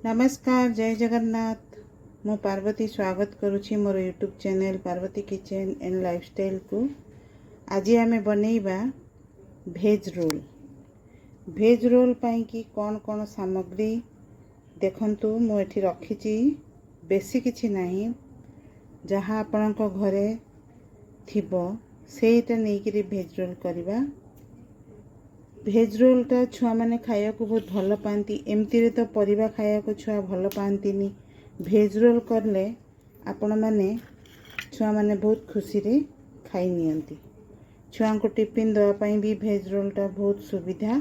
नमस्कार जय जगन्नाथ। मु पार्वती स्वागत करुछि मोर YouTube channel Parvati kitchen and lifestyle को। आज आमे बनैबा भेज रोल। भेज रोल पाई कि कौन कौन सामग्री देखंतु मु एठी रखिछि। बेसी किछि नाही, जहाँ आपनक घरे थिबो सेटा नेइकरी भेज रोल करिबा। भेज रोलटा छुआ मैंने खाया को बहुत भल पाती। एमती रे तो परिबा खाया को छुआ भल पाती। भेज रोल करले आपण मैंने छुआ मैंने बहुत खुशी रे खाई नियंती। छुआ को टिफिन दवापाई भी भेज रोलटा बहुत सुविधा।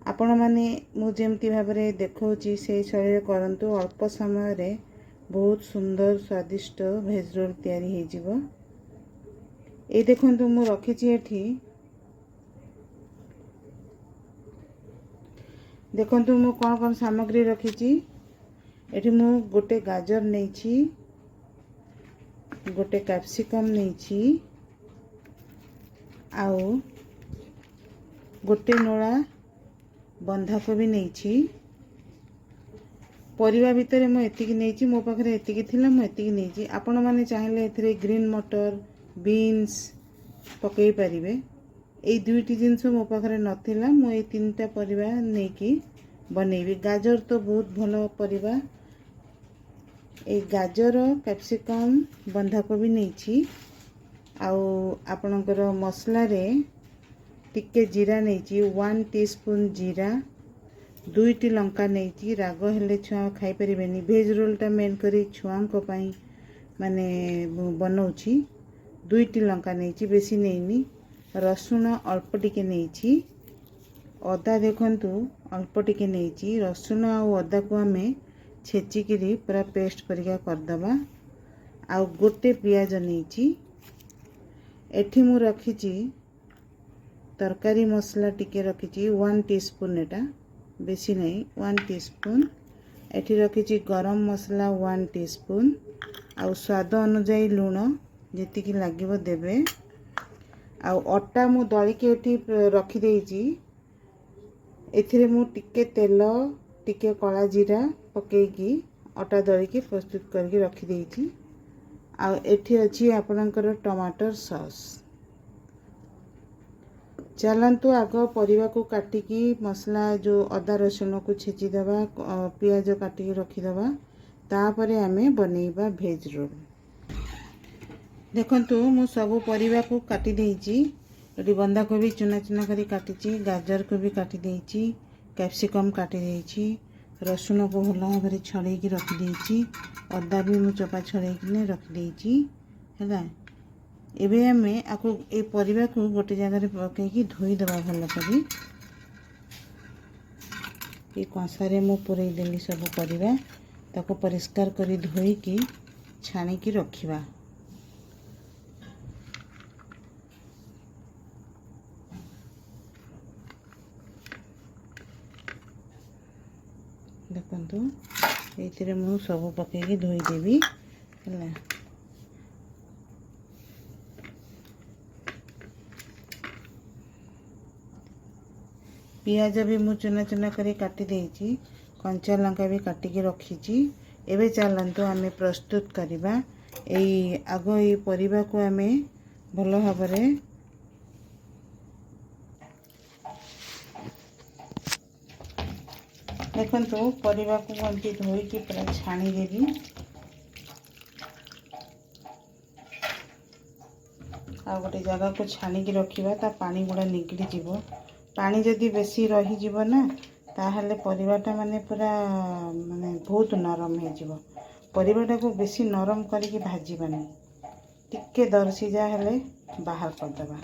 आपण मैंने मु जेमती भाबरे देखौची से शैली करंतु। अल्प समय रे बहुत सुंदर स्वादिष्ट भेज रोल तैयारी हे जिवो। ए देखंतु मु रखिछि एठी। देखंतु मु कौन कौन सामग्री रखिछि। एठी मु गोटे गाजर नेछि, गोटे कैप्सिकम नेछि, आउ गोटे नोळा बंधाकोबी नेछि। परिवा भितरे मु एतिकी नेछि, मो पाखरे एतिकी थिला मु एतिकी नेछि। आपण माने चाहिले एथिरे ग्रीन मटर बीन्स पकई परिबे। ए दुईटी जिनस मो पाखरे नथिला, मु ए तीनटा परिबा नेकी बनेबी। गाजर तो बहुत भलो परिबा। ए गाजर कैप्सिकम बंधाकोबी नेछि। आउ आपणकर मसला रे टिके जीरा नेछि, 1 टीस्पून जीरा, 2टी लंका नेछि। राग हेले छुआ खाई परिबेनी। भेज रोलटा मेन करी छुआंको पई माने बनौछि। 2टी लंका नेछि, बेसी नेइनी। रसुण अल्प टिके नेछि। अदा देखंतु अल्प टिके नेछि। रसुण आ अदा को आमे छेचिकिरी पूरा पेस्ट करिका करदबा। आउ गोटे पियाज नेछि। एठी मु रखिछि तरकारी मसला टिके रखिछि 1 टीस्पून। एटा बेसी नै 1 टीस्पून। एठी रखिछि गरम मसला 1 टीस्पून। आउ स्वाद अनुसार लूण जेतिकी लागिबो देबे। आउ अटा मु दळी के एठी रखि देइछि। एथिरे मु टिके तेल टिके कला जीरा पकई की अटा दळी के प्रस्तुत करके रखि देइछि। आउ एठी अछि आपनकर टमाटर सॉस। चलंतु आग परिवा को काटी की मसला जो अदा रसुण को छेची दबा, पियाज काटी के रखि दबा। तापरे आमे बनेइबा भेज रोल। देखंतु मु सब परिवा को काटी देइछि। एटी बंधाकोबी चुना चुना करी काटिछि, गाजर को भी काटी देइछि, कैप्सिकम काटी देइछि, रसुण को भल भाबरे छड़े की रखि देइछि, अदा भी मु चोपा छड़े की रखि देइछि। हैला एबे हमें आको ए परिवा को गोटे जगह रे पकई की धोई दबा भल करी। ए कंसारे मु पुरई देली सब परिवा। ताको परिष्कार करी धोई की छाणी की रखिबा। देखंतु एथिरे मु सब पकई की धोई देबी। हैला पियाज भी मु चुना चुना करी काटी देइछि, कंचा लंका भी काटी के रखिछि। एबे चलंतु आमे प्रस्तुत करिबा। एई आगो ए परिबा को आमे भलो भाबरे देखंतु परिबा को एमती धोई की पूरा छाणी देबी। आ गोटे जगह को छाणी की रखिबा। ता पानी गुडा निकली जीवो। पानी जदी बेसी रही जीवो ना ताहले परिबाटा माने पूरा माने बहुत नरम हे जीवो। परिबाटा को बेसी नरम करी की भाजीबानी। टिके दरसिजा हेले बाहर कर दबा।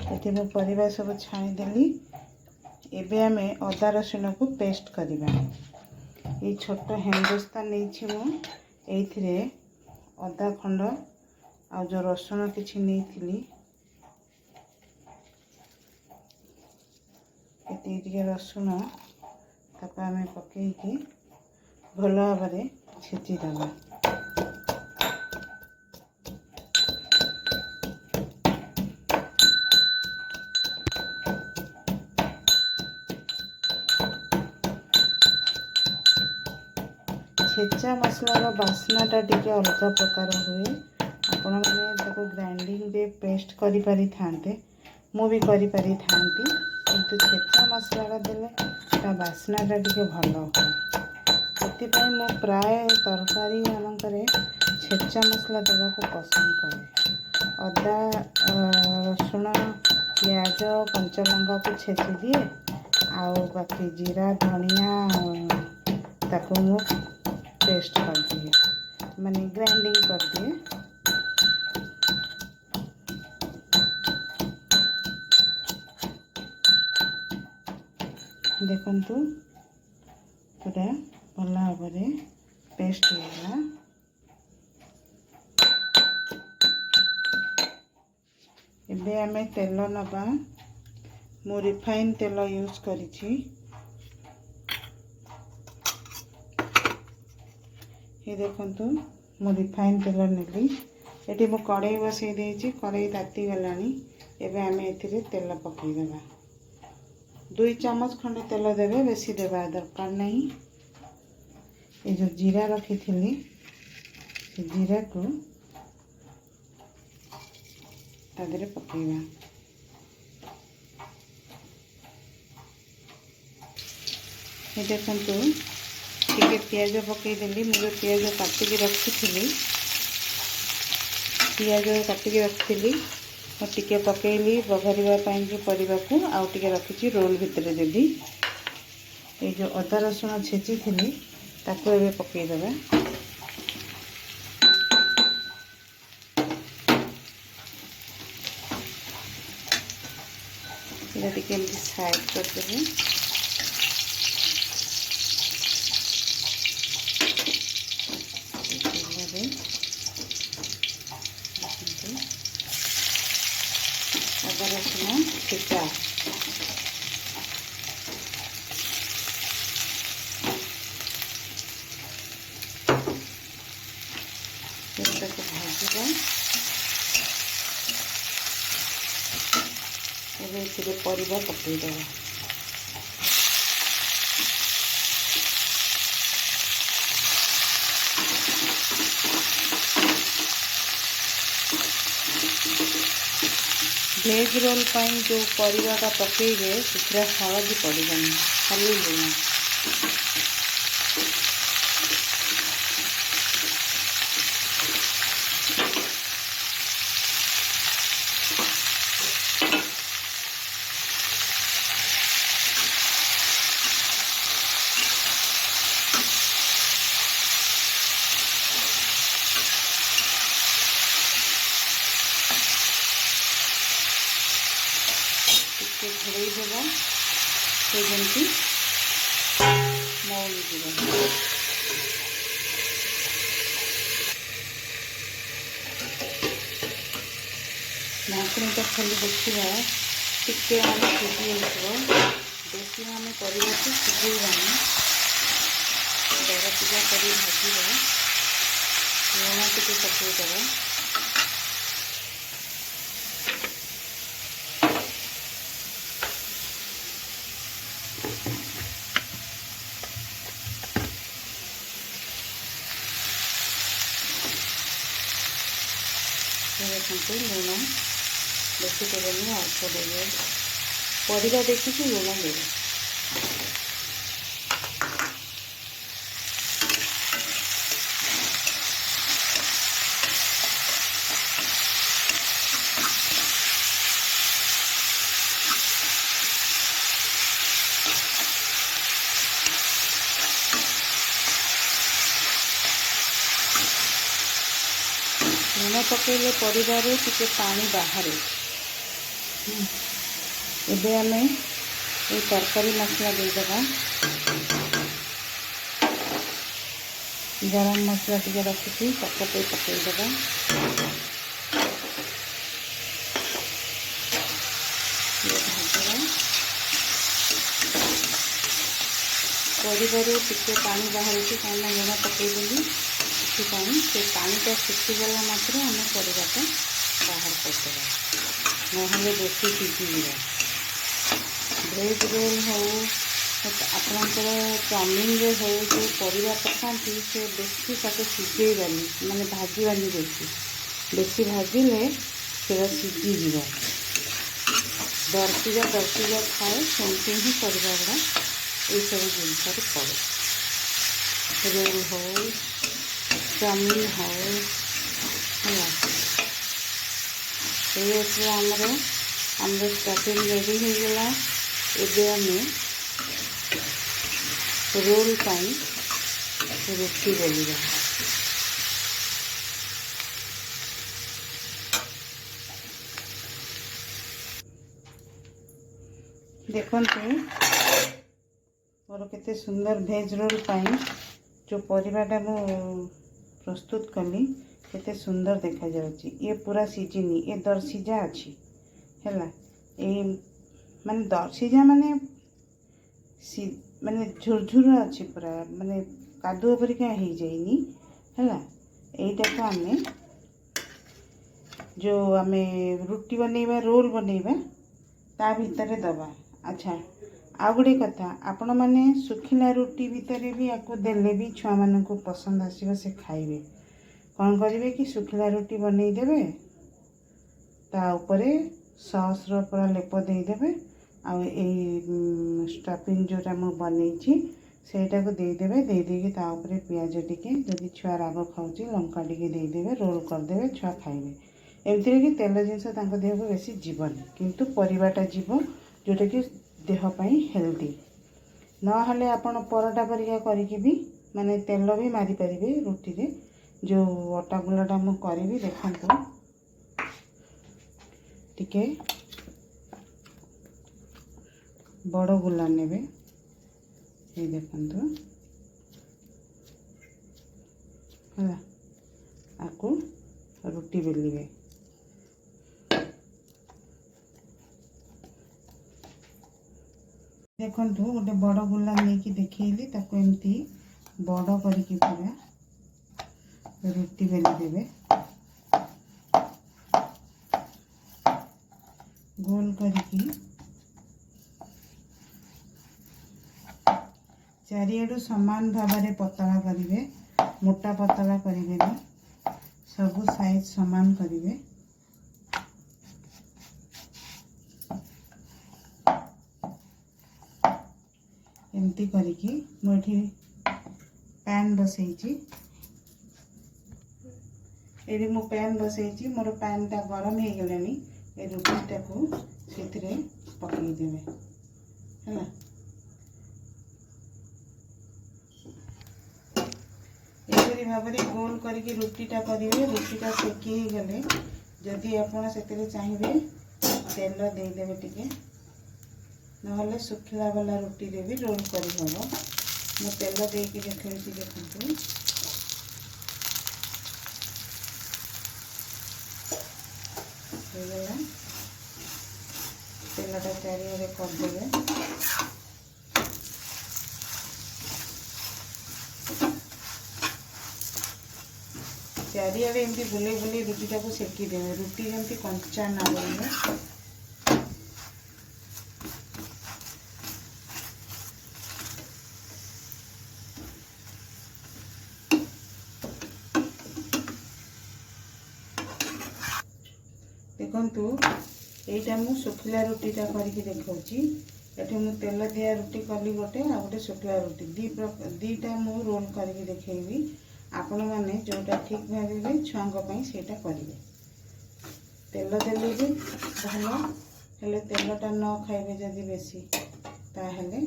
एठी मु परिबा सब छाणी देली। एबे हमें अदा रसुण को पेस्ट करिबा। ए छोटो हेमदस्ता नेछि मु। एथिरे अदा खंड आ जो रसुण किछि नेइथिली एतिके रसुण ताको आमे पकई की भल भाबरे छेची दबा। छेचा मसलार बास्नाटा टिके अलग प्रकार हुए। आपण मैंने ताको ग्राइंडिंग रे पेस्ट करि पारि थांते, मु भी करि पारि थांती, किंतु छेचा मसलाटा देले ता बास्नाटा टिके भल हुए। ସେଥିପାଇଁ ମୁଁ ପ୍ରାୟ ତରକାରୀ ମାନଙ୍କରେ ଛେଚା ମସଲା ଦେବାକୁ ପସନ୍ଦ କରେ। ଅଦା ରସୁଣ ପିଆଜ କଞ୍ଚା ଲଙ୍କାକୁ ଛେଚି ଦିଏ, ଆଉ ବାକି ଜିରା ଧନିଆ ତାକୁ ମୁଁ पेस्ट कर दिए, माने ग्राइंडिंग कर दिए। देखंतु पूरा भल भाव पेस्ट होगा। एबे आमे तेल नबा, मु रिफाइन तेल यूज करिछि। ये देखंतु मु रिफाइन तेल नेली, एटी मु कड़ाई बसई देछि, कड़ाई ताती गलानी। एबे आमे एथिरे तेल पकई देबा, 2 चम्मच खंडे तेल देबे, बेसी देबा दरकार नहीं। ये जो जीरा रखी थी से जीरा को तादरे पकेबा। ये देखंतु टिके पियाज पकईदेली, मुझे पियाज काटिकी रखी, पियाज काटिकी रखी टिके पकईली बघारिवाई परिवा को, आउ टिके रखी रोल भितर देवी। ये जो अदा रसुण छेची थी ताको एबे पकईदेवा। ये टिके साइड करदेबे। अदा रसुण छेचा भाजवा। एबे परिवा पकईदेवा। भेज रोल पाई जो परिवाटा पकईबे से हलदी पड़ानी, खाली लुण। घोड़े देवा से जमी मौली जीवा। ढाकणीटा खाली देखा टिके आम सिझी बेसी आम परिवार को सिझेबानी, दरपिजा कर भाजवा। लुण टिके पकईदेवा। देखते लुण बेसी देवेनि, अल्प देवे, परिवा देखिए लुण देवे। लुण पकईले परिवार टिके पानी बाहर। एबे आमे ये तरकारी मसला देदेबा। गरम मसला टिके रखी पकते पकईदेबा। भाजवा परिवार टिके पानी बाहर कहीं लुण पकईदेली, से पानीटा शुखीगला मात्र आम परिवाटा बाहर करदेवा, ना बेसी सिझीजा। भेज रोल हो ଆପଣଙ୍କର ଚାଉମିନରେ ହଉ ଯେଉଁ ପରିବା ପକାନ୍ତି ସେ ବେଶୀ ତାକୁ ସିଝେଇବାନି, ମାନେ ଭାଜିବାନି ବେଶୀ ଭାଜିଲେ ସେଟା ସିଝିଯିବ। ଦରସିଜା ଥାଏ, ସେମିତି ହିଁ ପରିବା ଗୁଡ଼ା ଏଇସବୁ ଜିନିଷରେ ପଡ଼େ। ରୋଲ୍ ହଉ, ଚାଉମିନ ହଉ, ହେଲା। ଏଇ ଆମର ଷ୍ଟଫିଂ ରେଡ଼ି ହେଇଗଲା। ଏବେ ଆମେ ରୋଲ୍ ପାଇଁ ରୁଟି ବେଲିବା। ଦେଖନ୍ତୁ ମୋର କେତେ ସୁନ୍ଦର ଭେଜ୍ ରୋଲ୍ ପାଇଁ ଯେଉଁ ପରିବାଟା ମୁଁ ପ୍ରସ୍ତୁତ କଲି କେତେ ସୁନ୍ଦର ଦେଖାଯାଉଛି। ଇଏ ପୁରା ସିଝିନି, ଏ ଦରସିଝା ଅଛି, ହେଲା। ଏଇ ମାନେ ଦରସିଝା ମାନେ ଝୁରଝୁର ଅଛି, ପୁରା ମାନେ କାଦୁଅ ପରିକା ହେଇଯାଇନି, ହେଲା। ଏଇଟାକୁ ଆମେ ରୁଟି ବନେଇବା, ରୋଲ୍ ବନେଇବା, ତା ଭିତରେ ଦେବା। ଆଚ୍ଛା, ଆଉ ଗୋଟେ କଥା, ଆପଣମାନେ ଶୁଖିଲା ରୁଟି ଭିତରେ ବି ୟାକୁ ଦେଲେ ବି ଛୁଆମାନଙ୍କୁ ପସନ୍ଦ ଆସିବ, ସେ ଖାଇବେ। କ'ଣ କରିବେ କି ଶୁଖିଲା ରୁଟି ବନେଇଦେବେ, ତା ଉପରେ ସସ୍ର ପୁରା ଲେପ ଦେଇଦେବେ, ଆଉ ଏଇ ଷ୍ଟଫିଂ ଯେଉଁଟା ମୁଁ ବନେଇଛି ସେଇଟାକୁ ଦେଇଦେବେ। ଦେଇଦେଇକି ତା ଉପରେ ପିଆଜ ଟିକେ, ଯଦି ଛୁଆ ରାଗ ଖାଉଛି ଲଙ୍କା ଟିକେ ଦେଇଦେବେ, ରୋଲ୍ କରିଦେବେ, ଛୁଆ ଖାଇବେ। ଏମିତିରେ କି ତେଲ ଜିନିଷ ତାଙ୍କ ଦେହକୁ ବେଶୀ ଯିବନି, କିନ୍ତୁ ପରିବାଟା ଯିବ, ଯେଉଁଟାକି ଦେହ ପାଇଁ ହେଲ୍ଦି। ନହେଲେ ଆପଣ ପରଟା ପରିକା କରିକି ବି ମାନେ ତେଲ ବି ମାରିପାରିବେ ରୁଟିରେ। ଯେଉଁ ଅଟା ଗୁଳାଟା ମୁଁ କରିବି, ଦେଖନ୍ତୁ ଟିକେ ବଡ଼ ଗୁଲା ନେବେ। এই ଦେଖନ୍ତୁ, ହେଲା, ଆକୁ ରୁଟି ବେଲିବେ। ଦେଖନ୍ତୁ ଗୋଟେ ବଡ଼ ଗୁଲା ନେଇକି ଦେଖେଇଲି, ତାକୁ ଏମିତି ବଡ଼ କରିକି ପୁରା ରୁଟି ବେଲି ଦେବେ। ଗୋଲ କରିକି ଚାରିଆଡ଼ୁ ସମାନ ଭାବରେ ପତଳା କରିବେ, ମୋଟା ପତଳା କରିବେନି, ସବୁ ସାଇଜ୍ ସମାନ କରିବେ। ଏମିତି କରିକି ମୁଁ ଏଠି ପ୍ୟାନ୍ ବସେଇଛି। ଏଠି ମୁଁ ପ୍ୟାନ୍ ବସେଇଛି, ମୋର ପ୍ୟାନ୍ଟା ଗରମ ହେଇଗଲାଣି। ଏ ରୁଟିଟାକୁ ସେଥିରେ ପକାଇଦେବେ, ହେଲା। ଏପରି ଭାବରେ ଗୋଲ କରିକି ରୁଟିଟା କରିବେ। ରୁଟିଟା ସେକି ହେଇଗଲେ ଯଦି ଆପଣ ସେଥିରେ ଚାହିଁବେ ତେଲ ଦେଇଦେବେ ଟିକେ, ନହେଲେ ଶୁଖିଲା ବାଲା ରୁଟିରେ ବି ରୋଲ୍ କରିହେବ। ମୁଁ ତେଲ ଦେଇକି ଦେଖେଇଛି, ଦେଖନ୍ତୁ। ହେଇଗଲା, ତେଲଟା ଚାରିଆଡ଼େ କରିଦେବେ। ଚାରିଆଡ଼େ ଏମିତି ବୁଲେଇ ବୁଲେଇ ରୁଟିଟାକୁ ସେକିଦେବେ, ରୁଟି ଯେମିତି କଞ୍ଚା ନା ରହିବ। ଦେଖନ୍ତୁ, এইটা ମୁଁ ଶୁଖିଲା ରୁଟିଟା କରିକି ଦେଖାଉଛି। ଏଠି ମୁଁ ତେଲ ଦିଆ ରୁଟି କଲି ଗୋଟେ, ଆଉ ଗୋଟେ ଶୁଖିଲା ରୁଟି, ଦୁଇଟା ମୁଁ ରୋଲ୍ କରିକି ଦେଖେଇବି। ଆପଣମାନେ ଯେଉଁଟା ଠିକ୍ ଭାବିବେ ଛୁଆଙ୍କ ପାଇଁ ସେଇଟା କରିବେ। ତେଲ ଦେଲେ ବି ଭଲ, ହେଲେ ତେଲଟା ନ ଖାଇବେ ଯଦି ବେଶୀ, ତାହେଲେ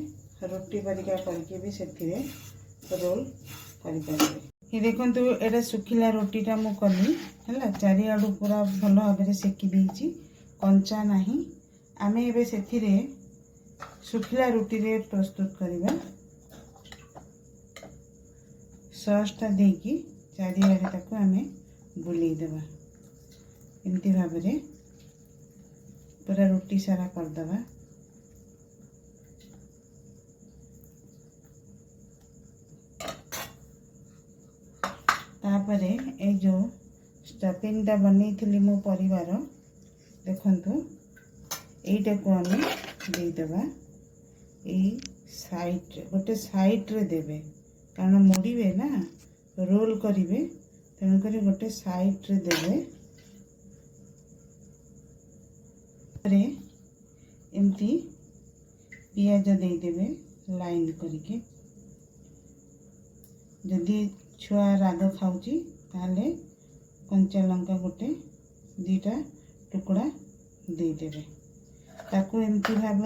ରୁଟି ପରିକା କରିକି ବି ସେଥିରେ ରୋଲ୍ କରିପାରିବେ। ଦେଖନ୍ତୁ, ଏଇଟା ଶୁଖିଲା ରୁଟିଟା ମୁଁ କଲି, ହେଲା। ଚାରିଆଡ଼ୁ ପୁରା ଭଲ ଭାବରେ ସେକି ଦେଇଛି, କଞ୍ଚା ନାହିଁ। ଆମେ ଏବେ ସେଥିରେ ଶୁଖିଲା ରୁଟିରେ ପ୍ରସ୍ତୁତ କରିବା। ସସ୍ଟା ଦେଇକି ଚାରିଆଡ଼େ ତାକୁ ଆମେ ବୁଲେଇ ଦେବା, ଏମିତି ଭାବରେ ପୁରା ରୁଟି ସାରା କରିଦେବା। ତାପରେ এই जो स्टफिंगटा बनेइथिली मो परिवार, देखंतु, এইটাକୁ ଆମେ ଦେଇଦେବା। এই साइड गोटे साइड रे देबे कारण मोड़े ना रोल करेंगे तेणुक गोटे साइड रे देबे एमती पियाज देदेवे लाइन करके जदि छुआ राग खाऊची ताले कंचा लंका गोटे दीटा टुकड़ा देदेवे ताकू एमती भाव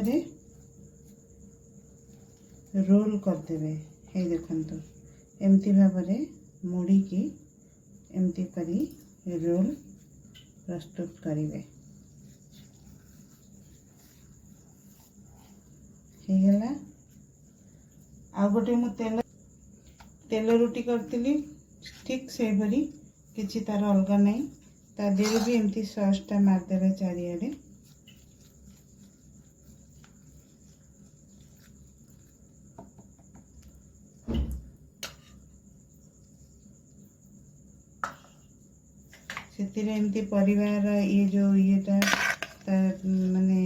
रोल करदेवे हे देखंतु एमती भाव मोड़ी की एमती करी रोल प्रस्तुत करिवे हे गला आ गोटे मु तेल रुटी करती ठीक से भरी किसी तार अलग नहीं ता देहरे भी एमती सॉसटा मारदेवे चारिआडे से एमती परिवार ये जो येटा माने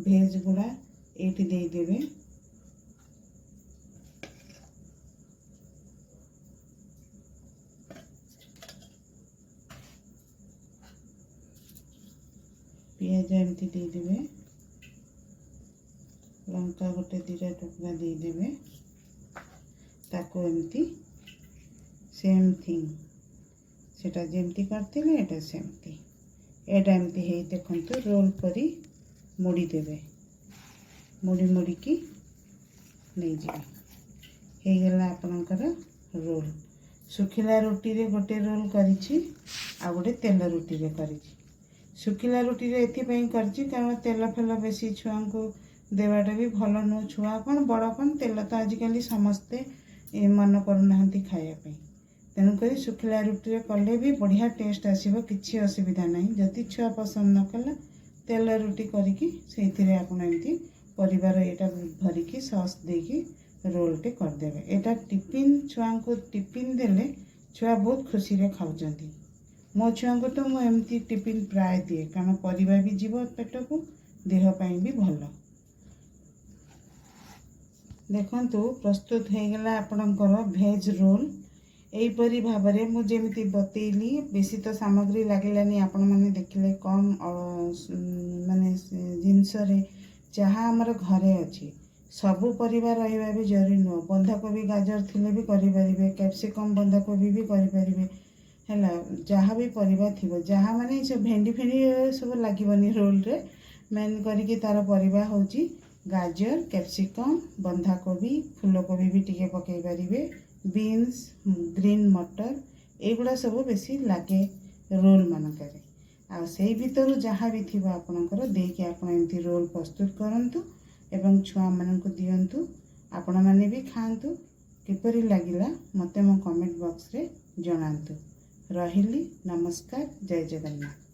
भेज गुड़ा ये देदेवे पियाज एमती देदेवे लंका गोटे दीटा टुकड़ा देदेवे ताको एमती सेम थिंग सेटा जेमती करते एटा सेमती एटा एमती है देखंतु रोल परी मोड़ी देवे मोड़ी मोड़ी की नहीं जाए हो गला आपनकर रोल सुखिला रुटी रे गोटे रोल करिछि आ गोटे तेल रुटी रे करिछि सुखिला रुटी रे एथिपई करछि कारण तेल फेल बेसी छुआ को देवाटा भी भल नु छुआ कौन बड़ कौन तेल तो आजिकल समस्ते मन करना खायापी तेणुक सुखिला रुटी रे कले भी बढ़िया टेस्ट आसीबो किछि असुविधा नहीं जदि छुआ पसंद न कला तेल रुटी करिकी सेथिरे आपण एमती परिवार एटा भरिकी सॉस देकी रोलटे करदेवे एटा टिफिन छुआ को टिफिन देले छुआ बहुत खुशी रे खाउचंती मो छुआ को तो मु एमती टिफिन प्राय दिए कारण परिवा भी जीव पेट को देह पाई भी भल देखंतु प्रस्तुत हो गला आपणकर भेज रोल एहीपरी भाव में मुझे बतैली बेसी तो सामग्री लगिलानी आपण मैंने देखिले कम माने जिनस जहाँ आमर घरे अच्छी सबू परिवार रहा भी जरूरी नुह बंधाकोबी गाजर थिले भी करें कैप्सिकम बंधाकोबी भी करें है जहाँ भी परिवा थी जहाँ माने सब भेंडी फेंडी सब लगे रोल रे मेन करी तार परिवा होची गाजर कैप्सिकम बंधाकोबी फूलकोबी भी टिके पकई पारे बीन्स ग्रीन मटर एगुड़ा सब बेसी लगे रोल मानक आ से भितर जहाँ भी थी आपणकर देकी आप एमती रोल प्रस्तुत करंतु एवं छुआ मानक दियंतु आपण माने भी खांतु किपरि लागिला मते मो कमेंट बॉक्स रे जणांतु रहिली नमस्कार जय जगन्नाथ।